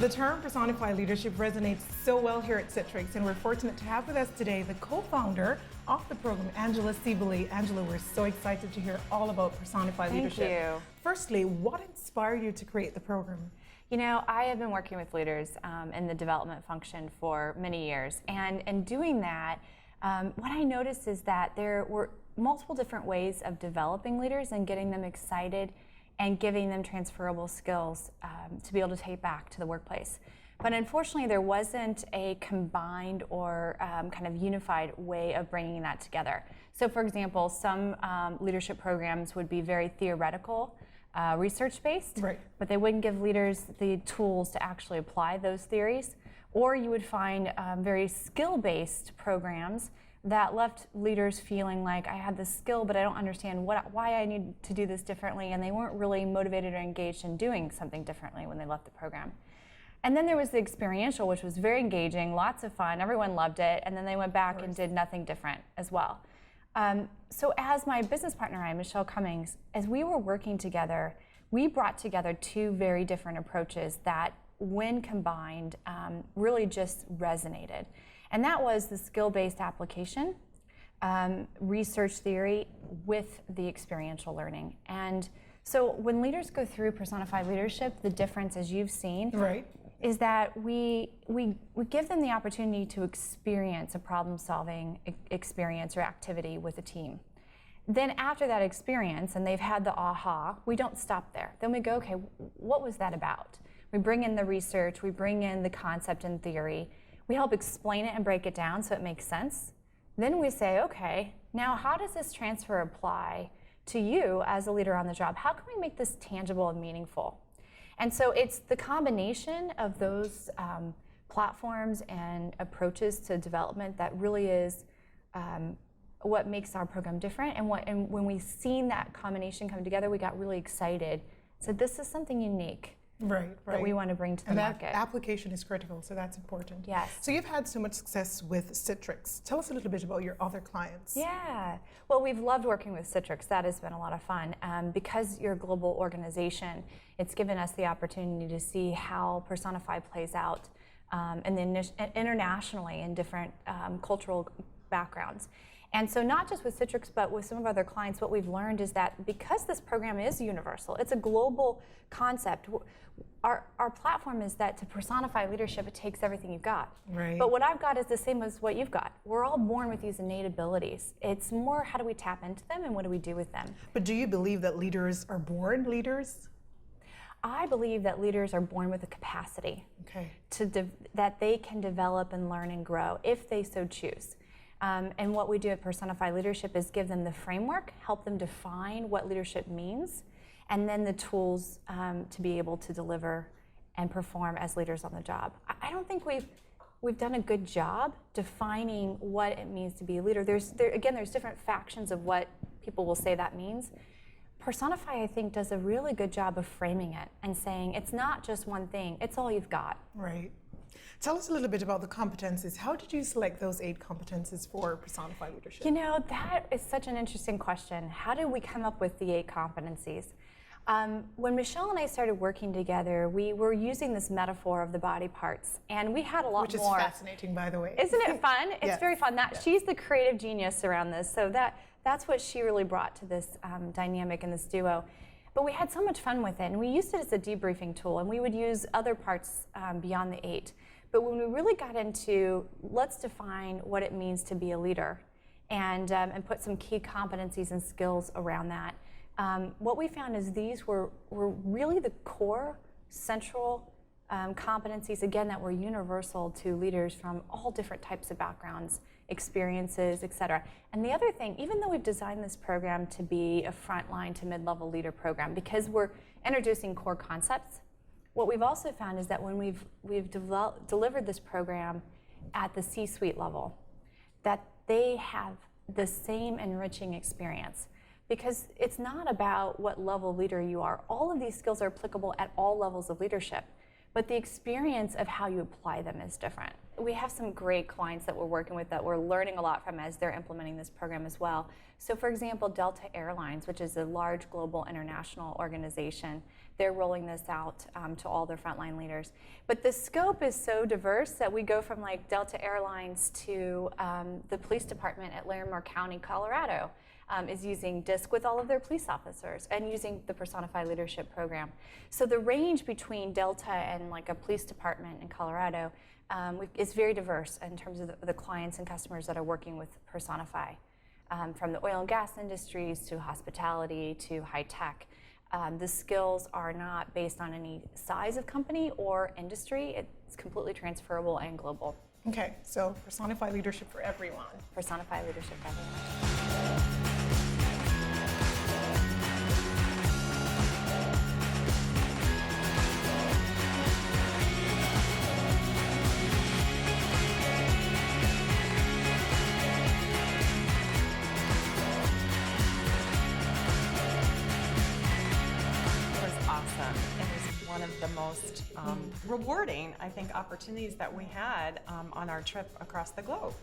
The term personified leadership resonates so well here at Citrix, and we're fortunate to have with us today the co-founder of the program, Angela Siebele. Angela, we're so excited to hear all about personified leadership. Thank you. Firstly, what inspired you to create the program? You know, I have been working with leaders in the development function for many years, and in doing that, what I noticed is that there were multiple different ways of developing leaders and getting them excited and giving them transferable skills to be able to take back to the workplace. But unfortunately, there wasn't a combined or kind of unified way of bringing that together. So for example, some leadership programs would be very theoretical, research-based, right, but they wouldn't give leaders the tools to actually apply those theories. Or you would find very skill-based programs that left leaders feeling like, I had this skill, but I don't understand why I need to do this differently, and they weren't really motivated or engaged in doing something differently when they left the program. And then there was the experiential, which was very engaging, lots of fun, everyone loved it, and then they went back and did nothing different as well. So as my business partner and I, Michelle Cummings, as we were working together, we brought together two very different approaches that, when combined, really just resonated. And that was the skill-based application, research theory with the experiential learning. And so when leaders go through personified leadership, the difference, as you've seen, right, is that we give them the opportunity to experience a problem-solving experience or activity with a team. Then after that experience, and they've had the aha, we don't stop there. Then we go, okay, what was that about? We bring in the research, we bring in the concept and theory, we help explain it and break it down so it makes sense. Then we say, okay, now how does this transfer apply to you as a leader on the job? How can we make this tangible and meaningful? And so it's the combination of those platforms and approaches to development that really is what makes our program different. And when we seen that combination come together, we got really excited. So this is something unique. Right. That we want to bring to the market. And that application is critical, so that's important. Yes. So you've had so much success with Citrix. Tell us a little bit about your other clients. Yeah. Well, we've loved working with Citrix. That has been a lot of fun. Because you're a global organization, it's given us the opportunity to see how Personify plays out internationally in different cultural backgrounds. And so not just with Citrix, but with some of our other clients, what we've learned is that because this program is universal, it's a global concept, our platform is that to personify leadership, it takes everything you've got. Right. But what I've got is the same as what you've got. We're all born with these innate abilities. It's more how do we tap into them and what do we do with them. But do you believe that leaders are born leaders? I believe that leaders are born with a capacity okay, that they can develop and learn and grow if they so choose. And what we do at Personify Leadership is give them the framework, help them define what leadership means, and then the tools to be able to deliver and perform as leaders on the job. I don't think we've done a good job defining what it means to be a leader. There's different factions of what people will say that means. Personify, I think, does a really good job of framing it and saying it's not just one thing, it's all you've got. Right. Tell us a little bit about the competencies. How did you select those 8 competencies for personified leadership? You know, that is such an interesting question. How did we come up with the 8 competencies? When Michelle and I started working together, we were using this metaphor of the body parts, and we had a lot more. Which is fascinating, by the way. Isn't it fun? It's yes. very fun. Yes. She's the creative genius around this, so that's what she really brought to this dynamic and this duo. But we had so much fun with it, and we used it as a debriefing tool, and we would use other parts beyond the 8. But when we really got into, let's define what it means to be a leader and put some key competencies and skills around that, what we found is these were really the core central competencies, again, that were universal to leaders from all different types of backgrounds, experiences, et cetera. And the other thing, even though we've designed this program to be a frontline to mid-level leader program, because we're introducing core concepts, what we've also found is that when we've delivered this program at the C-suite level, that they have the same enriching experience. Because it's not about what level of leader you are. All of these skills are applicable at all levels of leadership, but the experience of how you apply them is different. we have some great clients that we're working with that we're learning a lot from as they're implementing this program as well. So for example, Delta Airlines, which is a large global international organization, they're rolling this out to all their frontline leaders. But the scope is so diverse that we go from like Delta Airlines to the police department at Larimer County, Colorado. Is using DISC with all of their police officers and using the Personify Leadership Program. So the range between Delta and like a police department in Colorado is very diverse in terms of the clients and customers that are working with Personify. From the oil and gas industries to hospitality to high tech. The skills are not based on any size of company or industry. It's completely transferable and global. Okay, so Personify Leadership for everyone. Personify Leadership for everyone. One of the most rewarding, I think, opportunities that we had on our trip across the globe.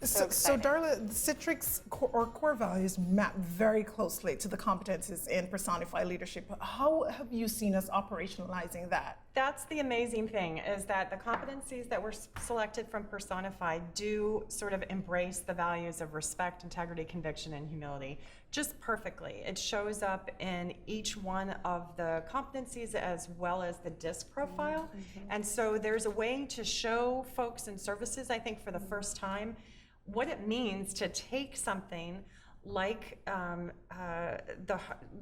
So Darla, Citrix core values map very closely to the competencies in Personify Leadership. How have you seen us operationalizing that? That's the amazing thing, is that the competencies that were selected from Personify do sort of embrace the values of respect, integrity, conviction, and humility just perfectly. It shows up in each one of the competencies as well as the DISC profile. And so there's a way to show folks and services, I think for the first time, what it means to take something like the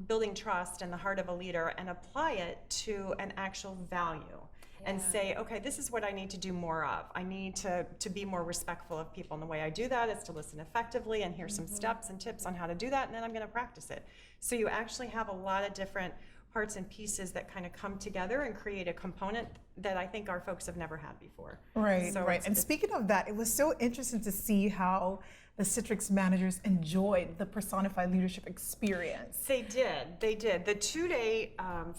building trust in the heart of a leader and apply it to an actual value. And say, okay, this is what I need to do more of. I need to be more respectful of people. And the way I do that is to listen effectively, and here's some steps and tips on how to do that, and then I'm going to practice it. So you actually have a lot of different parts and pieces that kind of come together and create a component that I think our folks have never had before. Right, so right. And speaking of that, it was so interesting to see how the Citrix managers enjoyed the Personify Leadership experience. They did. The 2-day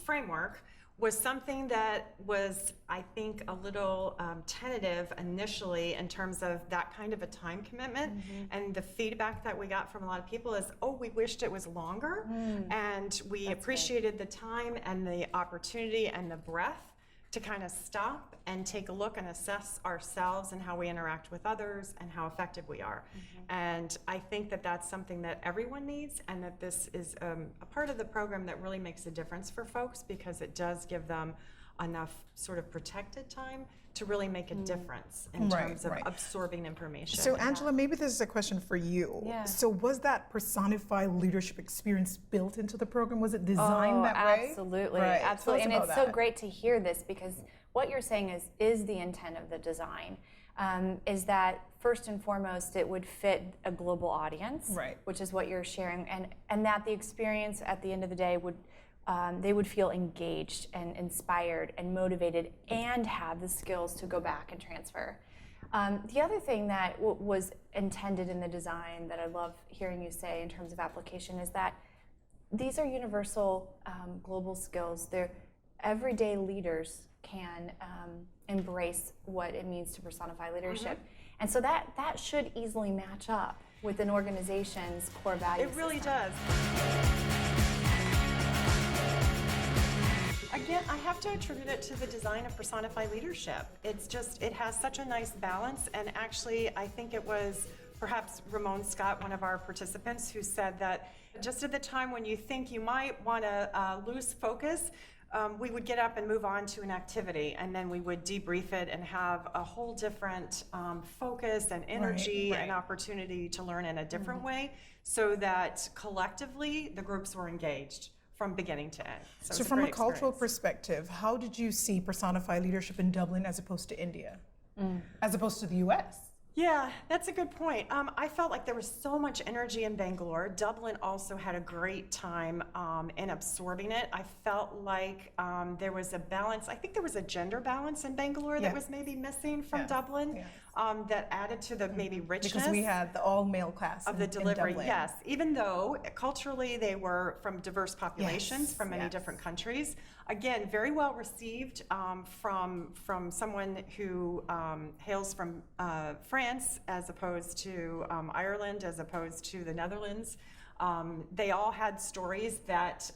framework was something that was, I think, a little tentative initially in terms of that kind of a time commitment. And the feedback that we got from a lot of people is, oh, we wished it was longer. And we appreciated the time and the opportunity and the breadth to kind of stop and take a look and assess ourselves and how we interact with others and how effective we are. And I think that that's something that everyone needs, and that this is a part of the program that really makes a difference for folks, because it does give them enough sort of protected time to really make a difference in terms of absorbing information. So Angela, maybe this is a question for you. Yeah. So was that Personify Leadership experience built into the program? Was it designed that way? Absolutely, Right. absolutely. Tell And us it's about so that. great to hear this, because what you're saying is the intent of the design. Is that first and foremost it would fit a global audience, Right. which is what you're sharing, and that the experience at the end of the day would they would feel engaged and inspired and motivated and have the skills to go back and transfer. The other thing that was intended in the design that I love hearing you say in terms of application is that these are universal global skills. They're everyday leaders can embrace what it means to personify leadership. And so that should easily match up with an organization's core values. It really does. Again, I have to attribute it to the design of Personify Leadership. It's just, it has such a nice balance, and actually I think it was perhaps Ramon Scott, one of our participants, who said that just at the time when you think you might want to lose focus, we would get up and move on to an activity, and then we would debrief it and have a whole different focus and energy and opportunity to learn in a different way, so that collectively the groups were engaged from beginning to end. So from a cultural perspective, how did you see Personify Leadership in Dublin as opposed to India, as opposed to the US? Yeah, that's a good point. I felt like there was so much energy in Bangalore. Dublin also had a great time in absorbing it. I felt like there was a balance. I think there was a gender balance in Bangalore that was maybe missing from Dublin. that added to the maybe richness Because we had the all-male class of the in delivery. Dublin. Yes, even though culturally they were from diverse populations Yes, from many yes. different countries. Again, very well received from someone who hails from France as opposed to Ireland, as opposed to the Netherlands. They all had stories that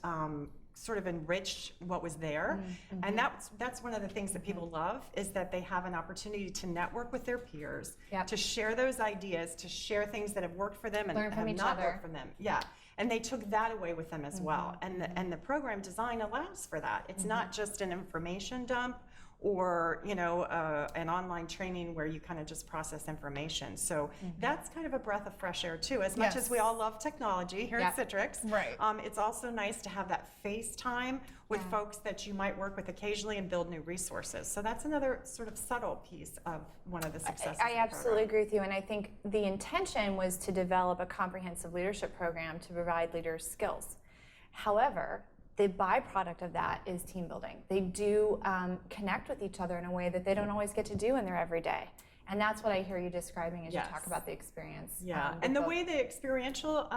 sort of enriched what was there. And that's one of the things that people love, is that they have an opportunity to network with their peers, Yep. to share those ideas, to share things that have worked for them and Learn from have each not other. worked for them. Yeah. And they took that away with them as well. And the program design allows for that. It's not just an information dump or an online training where you kind of just process information. So that's kind of a breath of fresh air too. As much as we all love technology here at Yep. Citrix, Right. it's also nice to have that face time with folks that you might work with occasionally and build new resources. So that's another sort of subtle piece of one of the successes. I of the absolutely program. agree with you, and I think the intention was to develop a comprehensive leadership program to provide leaders skills. However, the byproduct of that is team building. They do connect with each other in a way that they don't always get to do in their everyday. And that's what I hear you describing as you Yes. talk about the experience. Yeah, with and the folks. way the experiential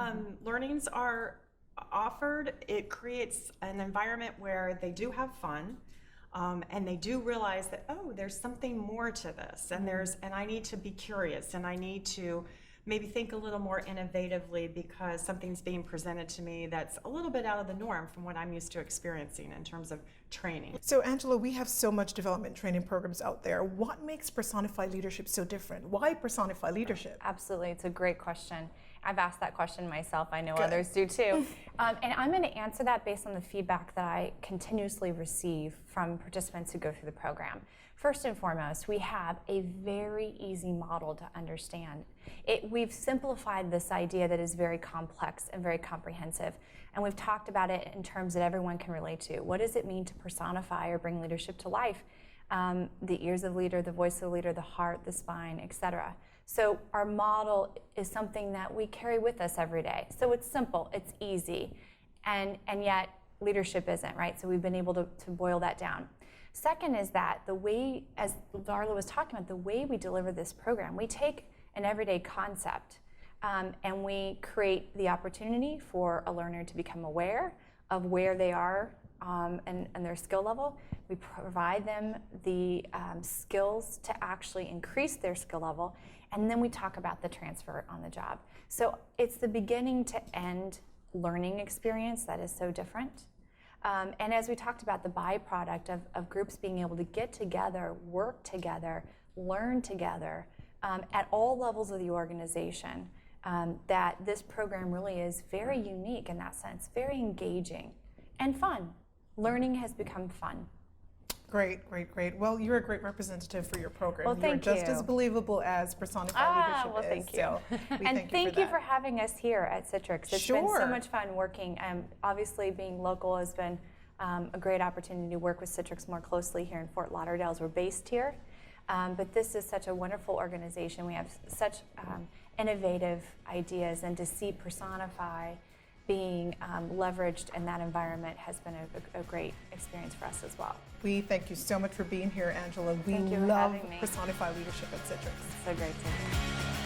learnings are offered, it creates an environment where they do have fun, and they do realize that, oh, there's something more to this, and I need to be curious, and I need to maybe think a little more innovatively because something's being presented to me that's a little bit out of the norm from what I'm used to experiencing in terms of training. So Angela, we have so much development training programs out there. What makes personified leadership so different? Why personify leadership? Absolutely, it's a great question. I've asked that question myself. I know Good. others do too. And I'm going to answer that based on the feedback that I continuously receive from participants who go through the program. First and foremost, we have a very easy model to understand. We've simplified this idea that is very complex and very comprehensive. And we've talked about it in terms that everyone can relate to. What does it mean to personify or bring leadership to life? The ears of the leader, the voice of the leader, the heart, the spine, etc. So our model is something that we carry with us every day. So it's simple, it's easy, and yet leadership isn't, right? So we've been able to boil that down. Second is that the way, as Darla was talking about, the way we deliver this program, we take an everyday concept and we create the opportunity for a learner to become aware of where they are and their skill level. We provide them the skills to actually increase their skill level, and then we talk about the transfer on the job. So it's the beginning to end learning experience that is so different. And as we talked about, the byproduct of groups being able to get together, work together, learn together at all levels of the organization, that this program really is very unique in that sense, very engaging and fun. Learning has become fun. Great, great, great. Well, you're a great representative for your program. Well, thank you're just you. as believable as personified leadership Well, is. thank you. So we And thank you for that. having us here at Citrix. It's been so Sure. much fun working. Obviously, being local has been a great opportunity to work with Citrix more closely here in Fort Lauderdale, as we're based here. But this is such a wonderful organization. We have such innovative ideas, and to see Personify being leveraged in that environment has been a great experience for us as well. We thank you so much for being here, Angela. We Thank you for love having me. Personify Leadership at Citrix. So great to be here.